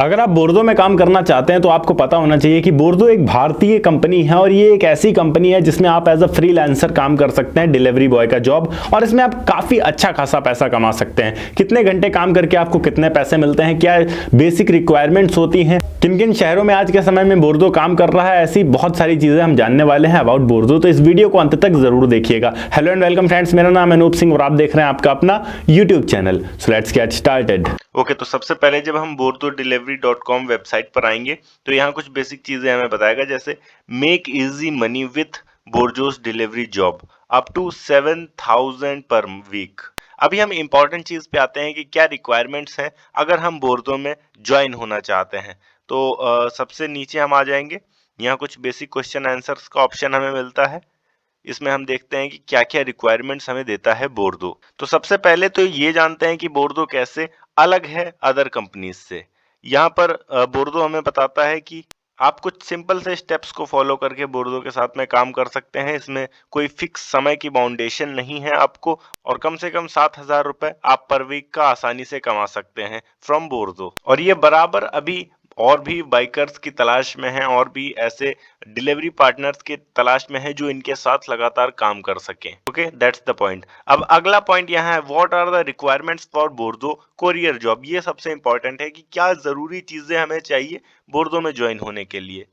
अगर आप बोर्डो में काम करना चाहते हैं तो आपको पता होना चाहिए कि बोर्डो एक भारतीय कंपनी है और ये एक ऐसी कंपनी है जिसमें आप एज अ फ्रीलांसर काम कर सकते हैं, डिलीवरी बॉय का जॉब, और इसमें आप काफी अच्छा खासा पैसा कमा सकते हैं। कितने घंटे काम करके आपको कितने पैसे मिलते हैं, क्या बेसिक रिक्वायरमेंट्स होती हैं, किन किन शहरों में आज के समय में बोर्डो काम कर रहा है, ऐसी बहुत सारी चीजें हम जानने वाले हैं अबाउट बोर्डो। तो इस वीडियो को अंत तक जरूर देखिएगा। हेलो एंड वेलकम फ्रेंड्स, मेरा नाम है अनूप सिंह और आप देख रहे हैं आपका अपना YouTube channel. So let's get started. Okay, तो सबसे पहले जब हम bourdo-delivery.com वेबसाइट पर आएंगे तो यहाँ कुछ बेसिक चीजें हमें बताएगा, जैसे मेक इजी मनी विथ बोर्जोस delivery job up to 7,000 per week. अभी हम इंपॉर्टेंट चीज पे आते हैं कि क्या रिक्वायरमेंट्स हैं अगर हम बोर्डो में ज्वाइन होना चाहते हैं। तो सबसे नीचे हम आ जाएंगे, यहाँ कुछ बेसिक क्वेश्चन आंसर्स का ऑप्शन हमें मिलता है। इसमें हम देखते हैं कि क्या क्या रिक्वायरमेंट्स हमें देता है बोर्डो। तो सबसे पहले तो ये जानते हैं कि बोर्डो कैसे अलग है अदर कंपनीज से। यहाँ पर बोर्डो हमें बताता है कि आप कुछ सिंपल से स्टेप्स को फॉलो करके बोर्डो के साथ में काम कर सकते हैं। इसमें कोई फिक्स समय की बाउंडेशन नहीं है आपको, और कम से कम 7,000 रुपए आप पर वीक का आसानी से कमा सकते हैं फ्रॉम बोर्डो। और ये बराबर अभी और भी बाइकर्स की तलाश में है और भी ऐसे डिलीवरी पार्टनर्स की तलाश में है जो इनके साथ लगातार काम कर सकें। Okay, that's the point. अब अगला पॉइंट यहाँ है, what are the requirements for Borzo courier job. ये सबसे इंपॉर्टेंट है कि क्या जरूरी चीजें हमें चाहिए बोर्डो में ज्वाइन होने के लिए।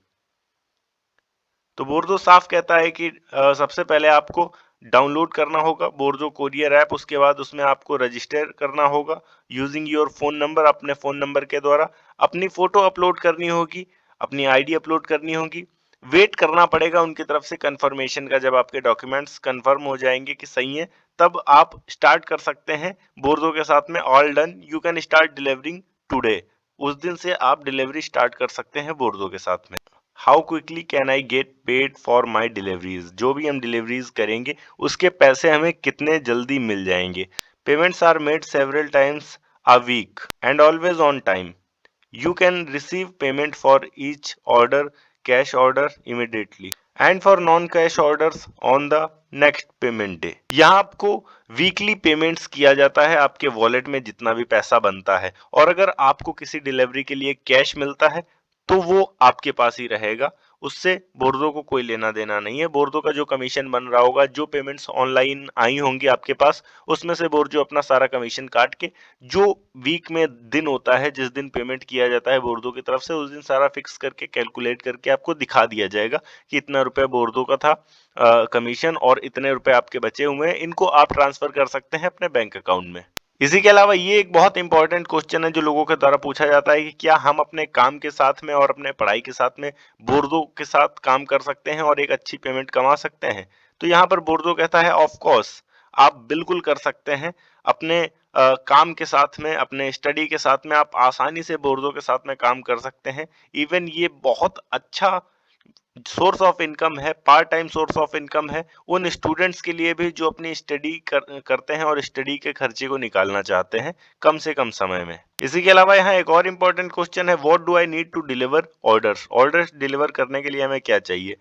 तो बोर्डो साफ कहता है कि सबसे पहले आपको डाउनलोड करना होगा बोर्डो कोरियर ऐप, उसके बाद उसमें आपको रजिस्टर करना होगा यूजिंग योर फोन नंबर। अपने फोन नंबर के द्वारा अपनी फोटो अपलोड करनी होगी, अपनी आईडी अपलोड करनी होगी। वेट करना पड़ेगा उनकी तरफ से कंफर्मेशन का। जब आपके डॉक्यूमेंट्स कंफर्म हो जाएंगे कि सही है, तब आप स्टार्ट कर सकते हैं बोर्डो के साथ में। All done, you can start delivering today. उस दिन से आप डिलीवरी स्टार्ट कर सकते हैं बोर्डो के साथ में। How quickly can I get paid for my deliveries. जो भी हम डिलीवरीज करेंगे उसके पैसे हमें कितने जल्दी मिल जाएंगे। Payments are made several times a week and always on time. You can receive payment for each order, cash order immediately and for non-cash orders on the next payment day। यहाँ आपको वीकली पेमेंट्स किया जाता है आपके wallet में जितना भी पैसा बनता है, और अगर आपको किसी डिलीवरी के लिए कैश मिलता है तो वो आपके पास ही रहेगा, उससे बोर्डो को कोई लेना देना नहीं है। बोर्डो का जो कमीशन बन रहा होगा, जो पेमेंट्स ऑनलाइन आई होंगी आपके पास, उसमें से बोर्डो अपना सारा कमीशन काट के जो वीक में दिन होता है जिस दिन पेमेंट किया जाता है बोर्डो की तरफ से, उस दिन सारा फिक्स करके कैलकुलेट करके आपको दिखा दिया जाएगा कि इतना रुपया बोर्डो का था कमीशन और इतने रुपए आपके बचे हुए हैं, इनको आप ट्रांसफर कर सकते हैं अपने बैंक अकाउंट में। इसी के अलावा ये एक बहुत इंपॉर्टेंट क्वेश्चन है जो लोगों के द्वारा पूछा जाता है कि क्या हम अपने काम के साथ में और अपने पढ़ाई के साथ में बोर्डो के साथ काम कर सकते हैं और एक अच्छी पेमेंट कमा सकते हैं। तो यहाँ पर बोर्डो कहता है ऑफ कोर्स, आप बिल्कुल कर सकते हैं। अपने काम के साथ में, अपने स्टडी के साथ में आप आसानी से बोर्डो के साथ में काम कर सकते हैं। इवन ये बहुत अच्छा सोर्स ऑफ इनकम है, part time source of income है उन स्टूडेंट्स के लिए भी जो अपनी स्टडी करते हैं और स्टडी के खर्चे को निकालना चाहते हैं कम से कम समय में। इसी के अलावा यहाँ एक और इम्पोर्टेंट क्वेश्चन है, what do I need to deliver orders. Orders deliver करने के लिए हमें क्या चाहिए।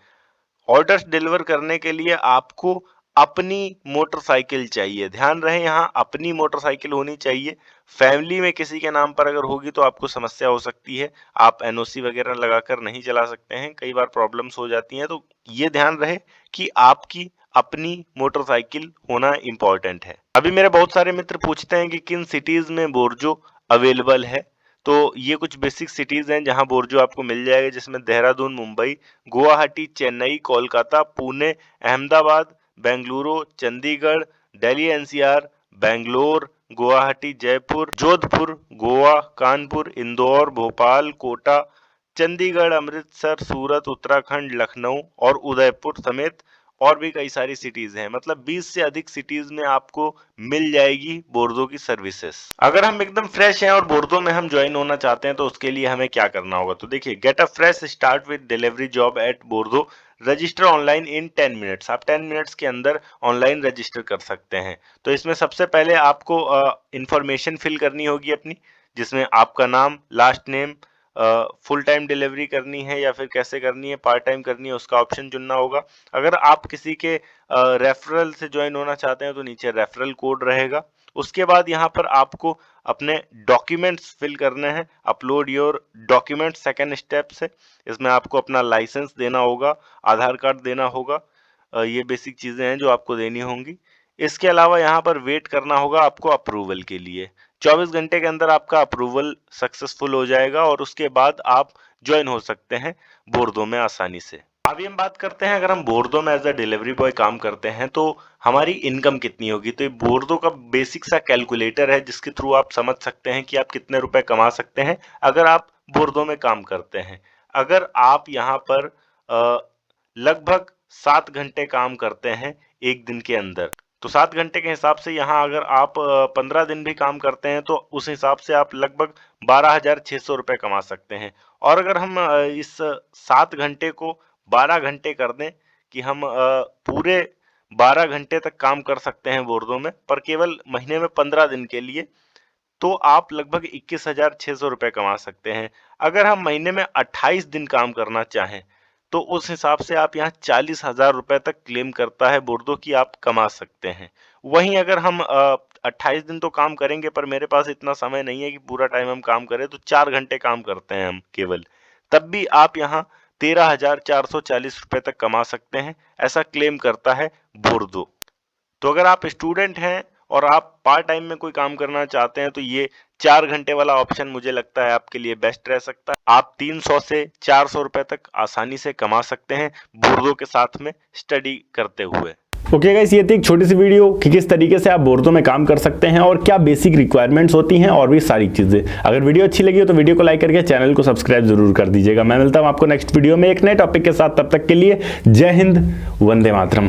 ऑर्डर्स डिलीवर करने के लिए आपको अपनी मोटरसाइकिल चाहिए। ध्यान रहे, यहाँ अपनी मोटरसाइकिल होनी चाहिए। फैमिली में किसी के नाम पर अगर होगी तो आपको समस्या हो सकती है, आप एनओसी वगैरह लगाकर नहीं चला सकते हैं, कई बार प्रॉब्लम्स हो जाती हैं। तो ये ध्यान रहे कि आपकी अपनी मोटरसाइकिल होना इंपॉर्टेंट है। अभी मेरे बहुत सारे मित्र पूछते हैं कि किन सिटीज में बोर्जो अवेलेबल है। तो ये कुछ बेसिक सिटीज हैं जहां बोर्जो आपको मिल जाएगा, जिसमें देहरादून, मुंबई, गुवाहाटी, चेन्नई, कोलकाता, पुणे, अहमदाबाद, बेंगलुरु, चंडीगढ़, दिल्ली एनसीआर, बेंगलोर, गुवाहाटी, जयपुर, जोधपुर, गोवा, कानपुर, इंदौर, भोपाल, कोटा, चंडीगढ़, अमृतसर, सूरत, उत्तराखंड, लखनऊ और उदयपुर समेत और भी कई सारी सिटीज हैं। मतलब 20 से अधिक सिटीज में आपको मिल जाएगी बोर्डो की सर्विसेज। अगर हम एकदम फ्रेश हैं और बोर्डो में हम ज्वाइन होना चाहते हैं तो उसके लिए हमें क्या करना होगा। तो देखिए, get a fresh start with delivery job eight बोर्डो, रजिस्टर ऑनलाइन इन 10 मिनट्स। आप 10 मिनट्स के अंदर ऑनलाइन रजिस्टर कर सकते हैं। तो इसमें सबसे पहले आपको इंफॉर्मेशन फिल करनी होगी अपनी, जिसमें आपका नाम, last name, full time delivery करनी है या फिर कैसे करनी है, पार्ट टाइम करनी है, उसका ऑप्शन चुनना होगा। अगर आप किसी के रेफरल से ज्वाइन होना चाहते हैं तो नीचे रेफरल कोड रहेगा, उसके बाद यहाँ पर आपको अपने डॉक्यूमेंट्स फिल करने हैं। Upload your document second step से, इसमें आपको अपना लाइसेंस देना होगा, आधार कार्ड देना होगा। ये बेसिक चीज़ें हैं जो आपको देनी होंगी। इसके अलावा यहाँ पर वेट करना होगा आपको अप्रूवल के लिए। 24 घंटे के अंदर आपका अप्रूवल सक्सेसफुल हो जाएगा और उसके बाद आप ज्वाइन हो सकते हैं बोर्दो में आसानी से। अभी हम बात करते हैं, अगर हम बोर्दो में एज अ डिलीवरी बॉय काम करते हैं तो हमारी इनकम कितनी होगी। तो ये बोर्दो का बेसिक सा कैलकुलेटर है जिसके थ्रू आप समझ सकते हैं कि आप कितने रुपए कमा सकते हैं अगर आप बोर्दो में काम करते हैं। अगर आप यहाँ पर लगभग 7 घंटे काम करते हैं एक दिन के अंदर, तो 7 घंटे के हिसाब से यहाँ अगर आप 15 दिन भी काम करते हैं तो उस हिसाब से आप लगभग 12,600 रुपये कमा सकते हैं। और अगर हम इस 7 घंटे को 12 घंटे कर दें कि हम पूरे 12 घंटे तक काम कर सकते हैं बोर्दो में, पर केवल महीने में 15 दिन के लिए, तो आप लगभग 21,600 रुपये कमा सकते हैं। अगर हम महीने में 28 दिन काम करना चाहें तो उस हिसाब से आप यहाँ 40,000 रुपये तक क्लेम करता है बोर्दो की आप कमा सकते हैं। वहीं अगर हम 28 दिन तो काम करेंगे, पर मेरे पास इतना समय नहीं है कि पूरा टाइम हम काम करें, तो 4 घंटे काम करते हैं हम केवल, तब भी आप यहाँ 13,440 रुपये तक कमा सकते हैं, ऐसा क्लेम करता है बोर्दो। तो अगर आप स्टूडेंट हैं और आप पार्ट टाइम में कोई काम करना चाहते हैं तो ये 4 घंटे वाला ऑप्शन मुझे लगता है आपके लिए बेस्ट रह सकता है। आप 300 से 400 रुपए तक आसानी से कमा सकते हैं बोर्दो के साथ में स्टडी करते हुए। ओके गाइस, ये थी एक छोटी सी वीडियो कि किस तरीके से आप बोर्दो में काम कर सकते हैं और क्या बेसिक रिक्वायरमेंट्स होती हैं और भी सारी चीजें। अगर वीडियो अच्छी लगी हो तो वीडियो को लाइक करके चैनल को सब्सक्राइब जरूर कर दीजिएगा। मैं मिलता हूं आपको नेक्स्ट वीडियो में एक नए टॉपिक के साथ, तब तक के लिए जय हिंद, वंदे मातरम।